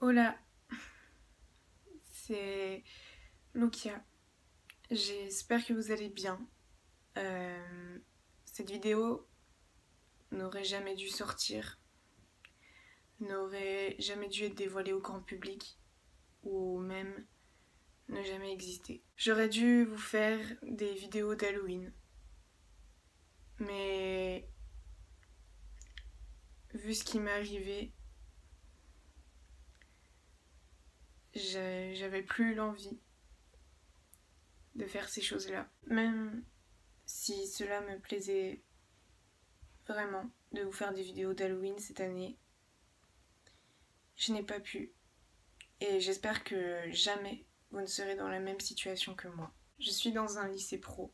Hola, c'est Lucia. J'espère que vous allez bien. Cette vidéo n'aurait jamais dû sortir, n'aurait jamais dû être dévoilée au grand public ou même ne jamais exister. J'aurais dû vous faire des vidéos d'Halloween, mais vu ce qui m'est arrivé, j'avais plus l'envie de faire ces choses-là. Même si cela me plaisait vraiment de vous faire des vidéos d'Halloween cette année, je n'ai pas pu. Et j'espère que jamais vous ne serez dans la même situation que moi. Je suis dans un lycée pro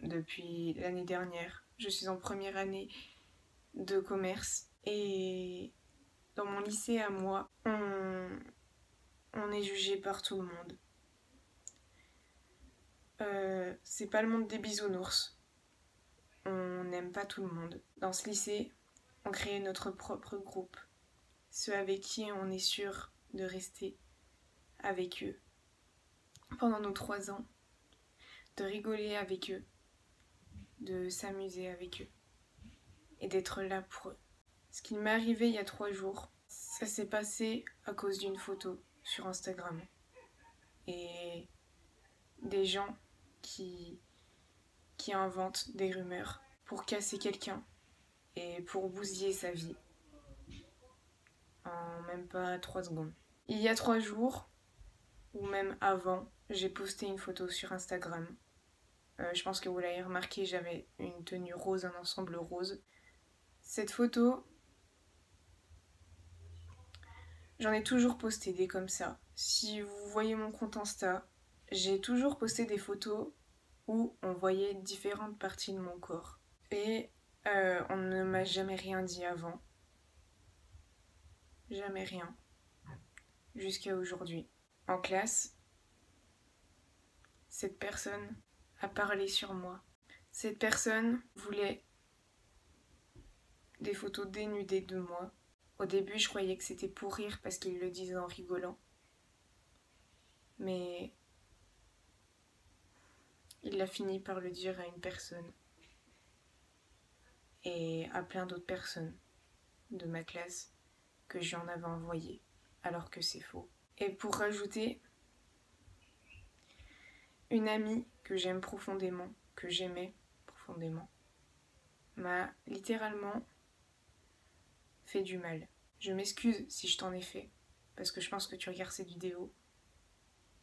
depuis l'année dernière. Je suis en première année de commerce. Et dans mon lycée à moi, on est jugé par tout le monde. C'est pas le monde des bisounours. On n'aime pas tout le monde. Dans ce lycée, on crée notre propre groupe. Ceux avec qui on est sûr de rester avec eux pendant nos 3 ans, de rigoler avec eux, de s'amuser avec eux et d'être là pour eux. Ce qui m'est arrivé il y a 3 jours, ça s'est passé à cause d'une photo sur Instagram et des gens qui inventent des rumeurs pour casser quelqu'un et pour bousiller sa vie en même pas 3 secondes. Il y a 3 jours, ou même avant, j'ai posté une photo sur Instagram. Je pense que vous l'avez remarqué, j'avais une tenue rose, un ensemble rose. Cette photo, j'en ai toujours posté des comme ça. Si vous voyez mon compte Insta, j'ai toujours posté des photos où on voyait différentes parties de mon corps. Et on ne m'a jamais rien dit avant. Jamais rien. Jusqu'à aujourd'hui. En classe, cette personne a parlé sur moi. Cette personne voulait des photos dénudées de moi. Au début, je croyais que c'était pour rire parce qu'il le disait en rigolant. Mais il a fini par le dire à une personne. Et à plein d'autres personnes de ma classe que je lui en avais envoyé, alors que c'est faux. Et pour rajouter, une amie que j'aime profondément, que j'aimais profondément, m'a littéralement fait du mal. Je m'excuse si je t'en ai fait, parce que je pense que tu regardes cette vidéo.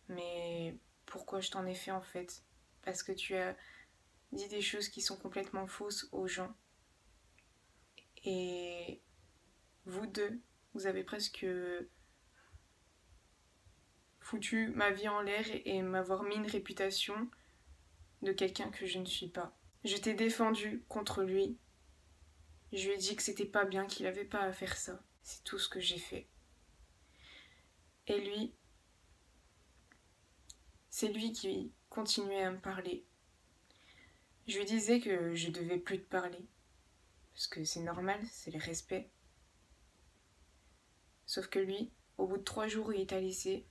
Mais pourquoi je t'en ai fait en fait? Parce que tu as dit des choses qui sont complètement fausses aux gens. Et vous deux, vous avez presque foutu ma vie en l'air et m'avoir mis une réputation de quelqu'un que je ne suis pas. Je t'ai défendu contre lui. Je lui ai dit que c'était pas bien, qu'il avait pas à faire ça. C'est tout ce que j'ai fait. Et lui, c'est lui qui continuait à me parler. Je lui disais que je devais plus te parler. Parce que c'est normal, c'est le respect. Sauf que lui, au bout de 3 jours où il t'a laissé,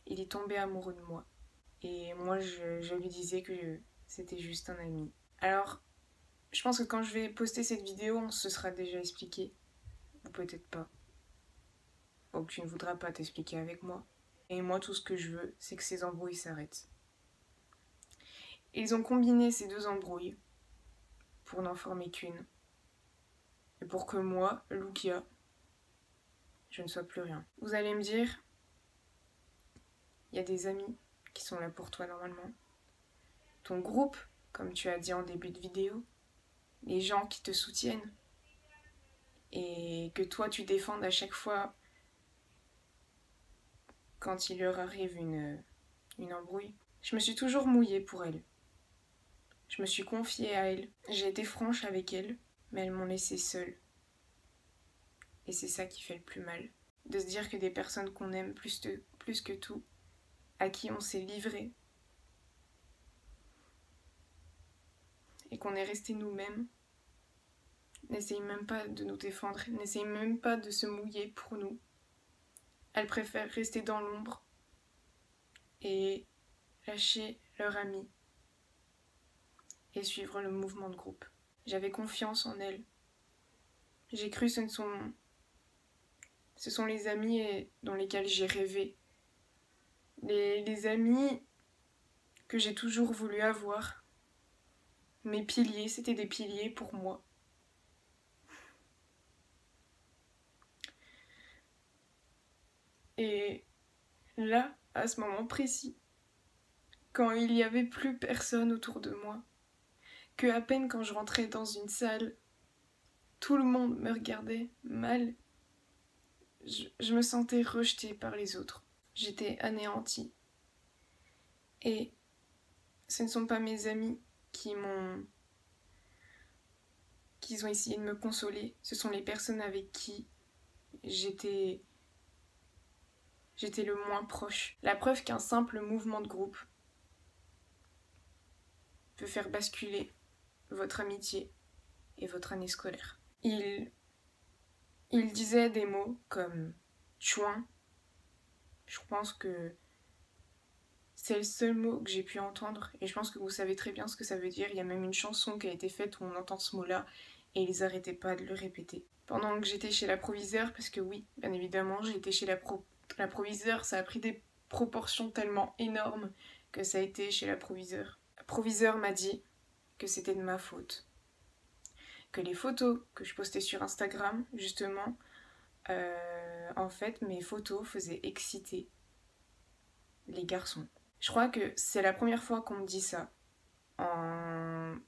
il est tombé amoureux de moi. Et moi, je lui disais que c'était juste un ami. Alors, je pense que quand je vais poster cette vidéo, on se sera déjà expliqué. Ou peut-être pas. Ou que tu ne voudras pas t'expliquer avec moi. Et moi, tout ce que je veux, c'est que ces embrouilles s'arrêtent. Ils ont combiné ces 2 embrouilles pour n'en former qu'une. Et pour que moi, Lucia, je ne sois plus rien. Vous allez me dire, il y a des amis qui sont là pour toi normalement. Ton groupe, comme tu as dit en début de vidéo, les gens qui te soutiennent et que toi tu défendes à chaque fois quand il leur arrive une embrouille. Je me suis toujours mouillée pour elles. Je me suis confiée à elles. J'ai été franche avec elles, mais elles m'ont laissée seule. Et c'est ça qui fait le plus mal. De se dire que des personnes qu'on aime plus que tout, à qui on s'est livré, et qu'on est resté nous-mêmes, n'essayent même pas de nous défendre, n'essayent même pas de se mouiller pour nous. elles préfèrent rester dans l'ombre et lâcher leur ami et suivre le mouvement de groupe. J'avais confiance en elles. J'ai cru que ce sont les amis dans lesquels j'ai rêvé. Les amis que j'ai toujours voulu avoir. Mes piliers, c'était des piliers pour moi. Et là, à ce moment précis, quand il n'y avait plus personne autour de moi, que à peine quand je rentrais dans une salle, tout le monde me regardait mal, je me sentais rejetée par les autres. J'étais anéantie. Et ce ne sont pas mes amis qui ont essayé de me consoler, ce sont les personnes avec qui j'étais le moins proche. La preuve qu'un simple mouvement de groupe peut faire basculer votre amitié et votre année scolaire. Il disait des mots comme chouin. Je pense que c'est le seul mot que j'ai pu entendre et je pense que vous savez très bien ce que ça veut dire. Il y a même une chanson qui a été faite où on entend ce mot-là et ils arrêtaient pas de le répéter. Pendant que j'étais chez la proviseure, parce que oui, bien évidemment, j'ai été chez la proviseure, ça a pris des proportions tellement énormes que ça a été chez la proviseure. La proviseure m'a dit que c'était de ma faute. Que les photos que je postais sur Instagram, justement, en fait, mes photos faisaient exciter les garçons. Je crois que c'est la première fois qu'on me dit ça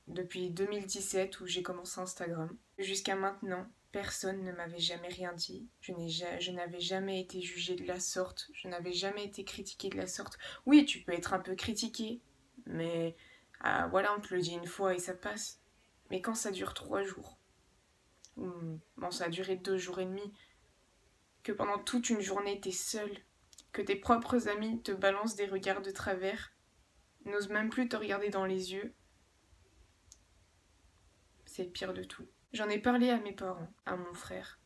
depuis 2017 où j'ai commencé Instagram. Jusqu'à maintenant, personne ne m'avait jamais rien dit. Je n'avais jamais été jugée de la sorte. Je n'avais jamais été critiquée de la sorte. Oui, tu peux être un peu critiquée, mais voilà, on te le dit une fois et ça passe. Mais quand ça dure 3 jours, bon, ça a duré 2 jours et demi, que pendant toute une journée t'es seule, que tes propres amis te balancent des regards de travers, n'osent même plus te regarder dans les yeux, c'est le pire de tout. J'en ai parlé à mes parents, à mon frère,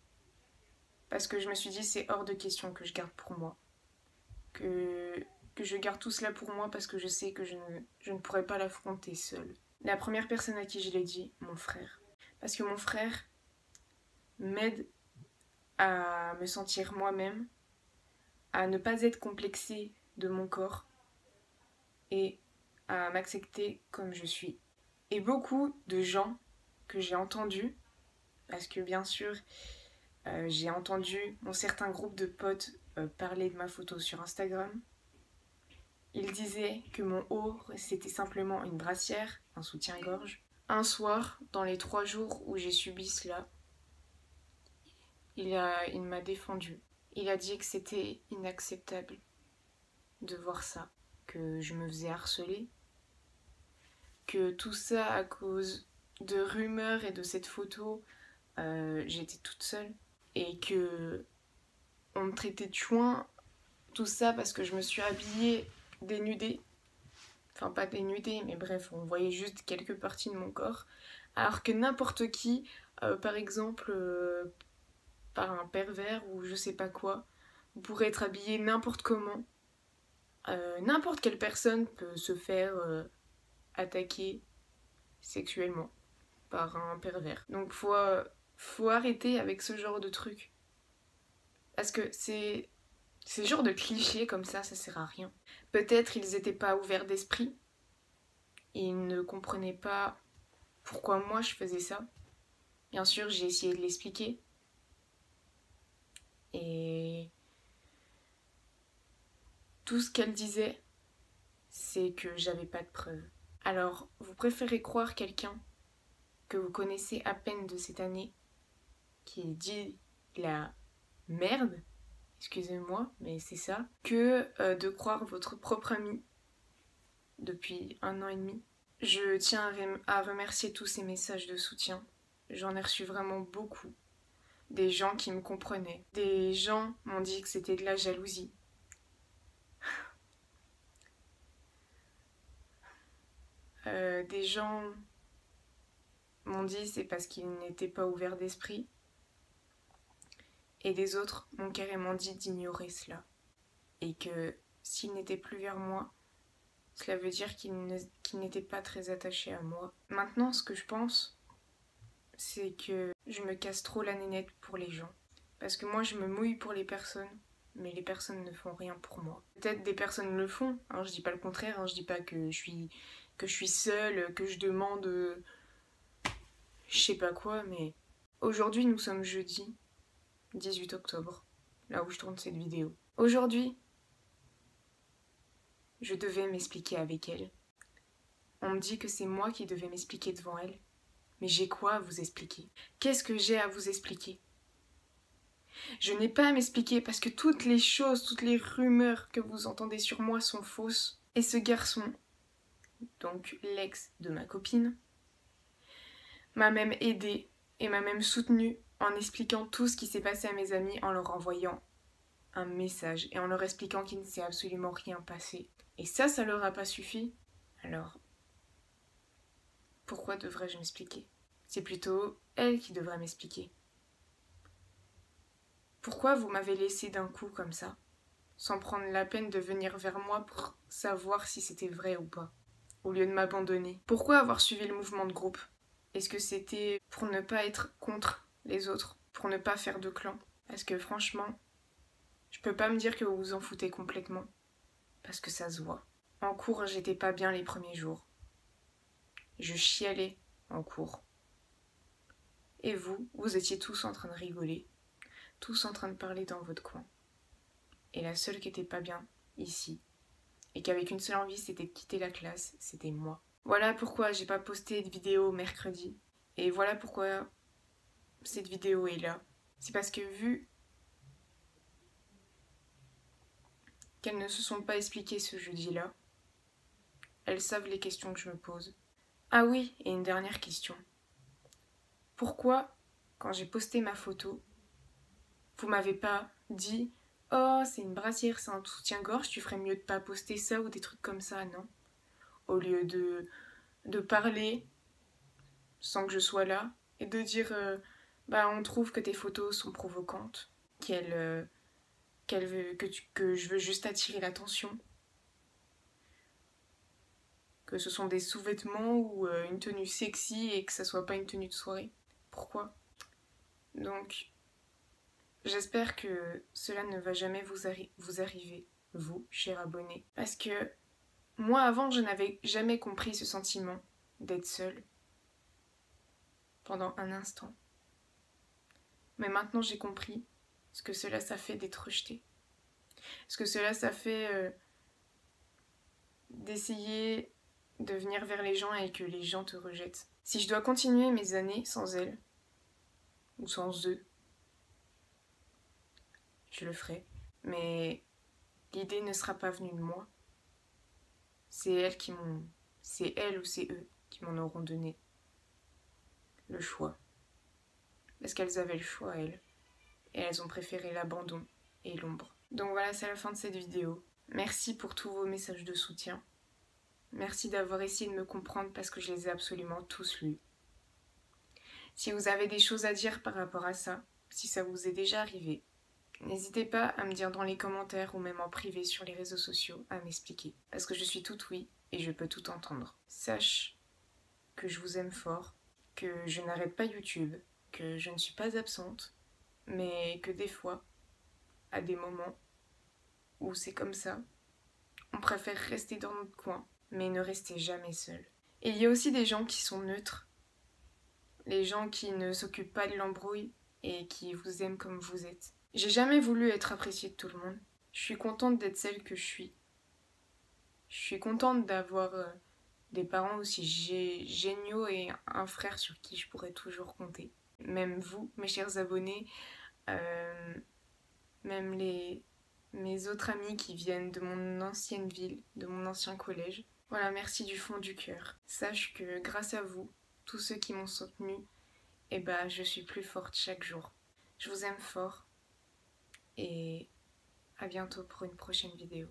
parce que je me suis dit c'est hors de question que je garde pour moi, que je garde tout cela pour moi parce que je sais que je ne pourrais pas l'affronter seule. La première personne à qui je l'ai dit, mon frère. Parce que mon frère m'aide à me sentir moi-même, à ne pas être complexée de mon corps et à m'accepter comme je suis. Et beaucoup de gens que j'ai entendus, parce que bien sûr, j'ai entendu mon certain groupe de potes parler de ma photo sur Instagram. Ils disaient que mon haut, c'était simplement une brassière, un soutien-gorge. Un soir, dans les 3 jours où j'ai subi cela, il m'a défendu. Il a dit que c'était inacceptable de voir ça, que je me faisais harceler, que tout ça à cause de rumeurs et de cette photo, j'étais toute seule et que on me traitait de chouin, tout ça parce que je me suis habillée dénudée, enfin pas dénudée mais bref, on voyait juste quelques parties de mon corps, alors que n'importe qui, par exemple par un pervers ou je sais pas quoi, pourrait être habillé n'importe comment. N'importe quelle personne peut se faire attaquer sexuellement par un pervers. Donc faut arrêter avec ce genre de truc. Parce que c'est ce genre de clichés comme ça sert à rien. Peut-être ils étaient pas ouverts d'esprit. Ils ne comprenaient pas pourquoi moi je faisais ça. Bien sûr, j'ai essayé de l'expliquer. Et tout ce qu'elle disait, c'est que j'avais pas de preuves. Alors, vous préférez croire quelqu'un que vous connaissez à peine de cette année, qui dit la merde, excusez-moi, mais c'est ça, que de croire votre propre ami depuis 1 an et demi. Je tiens à remercier tous ces messages de soutien. J'en ai reçu vraiment beaucoup. Des gens qui me comprenaient. Des gens m'ont dit que c'était de la jalousie. Des gens m'ont dit c'est parce qu'ils n'étaient pas ouverts d'esprit. Et des autres m'ont carrément dit d'ignorer cela. Et que s'ils n'étaient plus vers moi, cela veut dire qu'ils n'étaient pas très attachés à moi. Maintenant, ce que je pense, c'est que je me casse trop la nénette pour les gens. Parce que moi, je me mouille pour les personnes, mais les personnes ne font rien pour moi. Peut-être des personnes le font, hein, je dis pas le contraire, hein, je dis pas que je suis seule, que je demande je sais pas quoi, mais aujourd'hui, nous sommes jeudi 18 octobre, là où je tourne cette vidéo. Aujourd'hui, je devais m'expliquer avec elle. On me dit que c'est moi qui devais m'expliquer devant elle. Mais j'ai quoi à vous expliquer? Qu'est-ce que j'ai à vous expliquer? Je n'ai pas à m'expliquer parce que toutes les choses, toutes les rumeurs que vous entendez sur moi sont fausses. Et ce garçon, donc l'ex de ma copine, m'a même aidée et m'a même soutenue en expliquant tout ce qui s'est passé à mes amis, en leur envoyant un message et en leur expliquant qu'il ne s'est absolument rien passé. Et ça leur a pas suffi. Alors, pourquoi devrais-je m'expliquer? C'est plutôt elle qui devrait m'expliquer. Pourquoi vous m'avez laissé d'un coup comme ça, sans prendre la peine de venir vers moi pour savoir si c'était vrai ou pas, au lieu de m'abandonner? Pourquoi avoir suivi le mouvement de groupe? Est-ce que c'était pour ne pas être contre les autres, pour ne pas faire de clan? Parce que franchement, je peux pas me dire que vous vous en foutez complètement, parce que ça se voit. En cours, j'étais pas bien les premiers jours. Je chialais en cours. Et vous étiez tous en train de rigoler, tous en train de parler dans votre coin. Et la seule qui était pas bien, ici, et qui avait qu'une seule envie, c'était de quitter la classe, c'était moi. Voilà pourquoi j'ai pas posté de vidéo mercredi. Et voilà pourquoi cette vidéo est là. C'est parce que vu qu'elles ne se sont pas expliquées ce jeudi-là, elles savent les questions que je me pose. Ah oui, et une dernière question. Pourquoi, quand j'ai posté ma photo, vous m'avez pas dit « Oh, c'est une brassière, c'est un soutien-gorge, tu ferais mieux de pas poster ça » ou des trucs comme ça, non? Au lieu de parler sans que je sois là et de dire bah on trouve que tes photos sont provocantes, que je veux juste attirer l'attention, que ce sont des sous-vêtements ou une tenue sexy et que ça soit pas une tenue de soirée. Pourquoi? Donc j'espère que cela ne va jamais vous arriver, vous, chers abonnés, parce que moi avant je n'avais jamais compris ce sentiment d'être seule pendant un instant. Mais maintenant j'ai compris ce que cela ça fait d'être rejeté. Ce que cela ça fait d'essayer de venir vers les gens et que les gens te rejettent. Si je dois continuer mes années sans elle, ou sans eux, je le ferai. Mais l'idée ne sera pas venue de moi. C'est elle ou c'est eux qui m'en auront donné le choix. Parce qu'elles avaient le choix, elles. Et elles ont préféré l'abandon et l'ombre. Donc voilà, c'est la fin de cette vidéo. Merci pour tous vos messages de soutien. Merci d'avoir essayé de me comprendre parce que je les ai absolument tous lus. Si vous avez des choses à dire par rapport à ça, si ça vous est déjà arrivé, n'hésitez pas à me dire dans les commentaires ou même en privé sur les réseaux sociaux à m'expliquer. Parce que je suis toute oui et je peux tout entendre. Sache que je vous aime fort, que je n'arrête pas YouTube, que je ne suis pas absente, mais que des fois, à des moments où c'est comme ça, on préfère rester dans notre coin, mais ne rester jamais seul. Et il y a aussi des gens qui sont neutres, les gens qui ne s'occupent pas de l'embrouille et qui vous aiment comme vous êtes. J'ai jamais voulu être appréciée de tout le monde. Je suis contente d'être celle que je suis. Je suis contente d'avoir des parents aussi géniaux et un frère sur qui je pourrais toujours compter. Même vous, mes chers abonnés, même mes autres amis qui viennent de mon ancienne ville, de mon ancien collège. Voilà, merci du fond du cœur. Sache que grâce à vous, tous ceux qui m'ont soutenue, eh ben, je suis plus forte chaque jour. Je vous aime fort et à bientôt pour une prochaine vidéo.